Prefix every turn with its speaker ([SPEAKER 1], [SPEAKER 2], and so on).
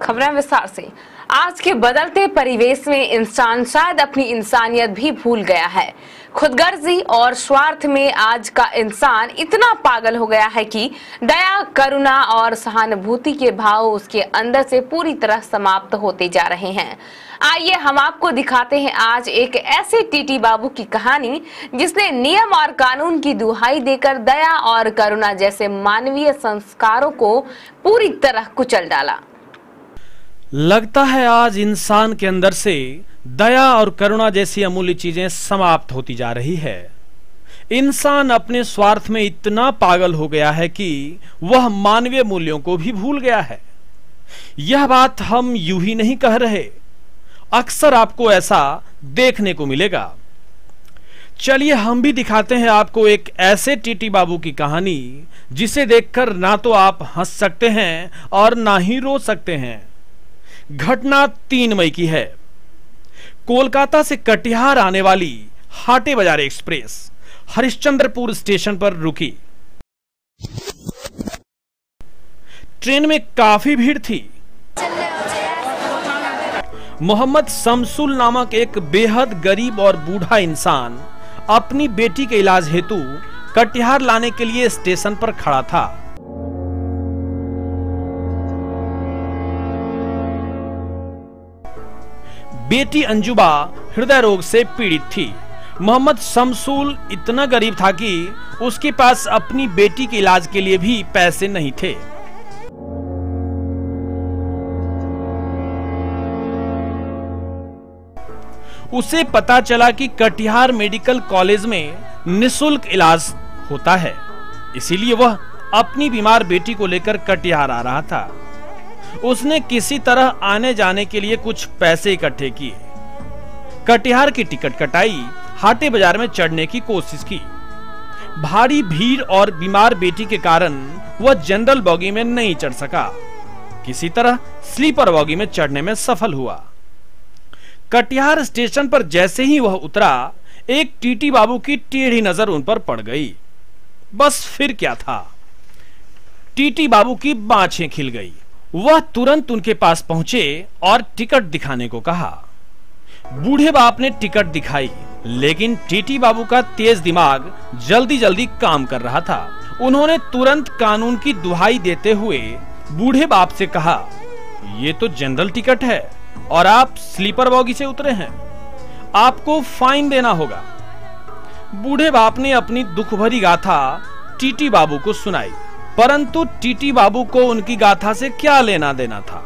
[SPEAKER 1] खबरें विस्तार से। आज के बदलते परिवेश में इंसान शायद अपनी इंसानियत भी भूल गया है। खुदगर्जी और स्वार्थ में आज का इंसान इतना पागल हो गया है कि दया, करुणा और सहानुभूति के भाव उसके अंदर से पूरी तरह समाप्त होते जा रहे हैं। आइए हम आपको दिखाते हैं आज एक ऐसे टीटी बाबू की कहानी जिसने नियम और कानून की दुहाई देकर दया और करुणा जैसे मानवीय संस्कारों को पूरी तरह कुचल डाला।
[SPEAKER 2] लगता है आज इंसान के अंदर से दया और करुणा जैसी अमूल्य चीजें समाप्त होती जा रही है। इंसान अपने स्वार्थ में इतना पागल हो गया है कि वह मानवीय मूल्यों को भी भूल गया है। यह बात हम यूं ही नहीं कह रहे, अक्सर आपको ऐसा देखने को मिलेगा। चलिए हम भी दिखाते हैं आपको एक ऐसे टीटी बाबू की कहानी जिसे देखकर ना तो आप हंस सकते हैं और ना ही रो सकते हैं। घटना 3 मई की है। कोलकाता से कटिहार आने वाली हाटे बाजार एक्सप्रेस हरिश्चंद्रपुर स्टेशन पर रुकी। ट्रेन में काफी भीड़ थी। मोहम्मद शमसुल नामक एक बेहद गरीब और बूढ़ा इंसान अपनी बेटी के इलाज हेतु कटिहार लाने के लिए स्टेशन पर खड़ा था। बेटी अंजुबा हृदय रोग से पीड़ित थी। मोहम्मद शमसुल इतना गरीब था कि उसके पास अपनी बेटी के इलाज के लिए भी पैसे नहीं थे। उसे पता चला कि कटिहार मेडिकल कॉलेज में निःशुल्क इलाज होता है, इसीलिए वह अपनी बीमार बेटी को लेकर कटिहार आ रहा था। उसने किसी तरह आने जाने के लिए कुछ पैसे इकट्ठे किए, कटिहार की टिकट कटाई, हाटे बाजार में चढ़ने की कोशिश की। भारी भीड़ और बीमार बेटी के कारण वह जनरल बॉगी में नहीं चढ़ सका, किसी तरह स्लीपर बॉगी में चढ़ने में सफल हुआ। कटिहार स्टेशन पर जैसे ही वह उतरा, एक टीटी बाबू की टेढ़ी नजर उन पर पड़ गई। बस फिर क्या था, टीटी बाबू की बाँछें खिल गई। वह तुरंत उनके पास पहुंचे और टिकट दिखाने को कहा। बूढ़े बाप ने टिकट दिखाई, लेकिन टीटी बाबू का तेज दिमाग जल्दी जल्दी काम कर रहा था। उन्होंने तुरंत कानून की दुहाई देते हुए बूढ़े बाप से कहा, ये तो जनरल टिकट है और आप स्लीपर बॉगी से उतरे हैं, आपको फाइन देना होगा। बूढ़े बाप ने अपनी दुख भरी गाथा टीटी बाबू को सुनाई, परंतु टीटी बाबू को उनकी गाथा से क्या लेना देना था।